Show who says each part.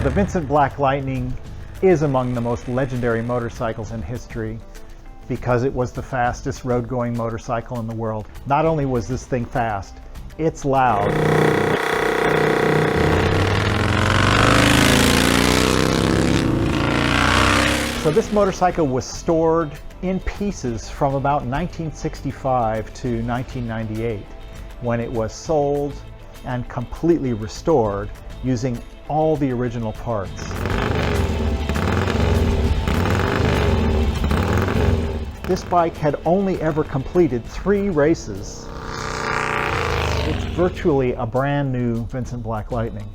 Speaker 1: The Vincent Black Lightning is among the most legendary motorcycles in history because it was the fastest road-going motorcycle in the world. Not only was this thing fast, it's loud. So this motorcycle was stored in pieces from about 1965 to 1998, when it was sold and completely restored using all the original parts. This bike had only ever completed 3 races. It's virtually a brand new Vincent Black Lightning.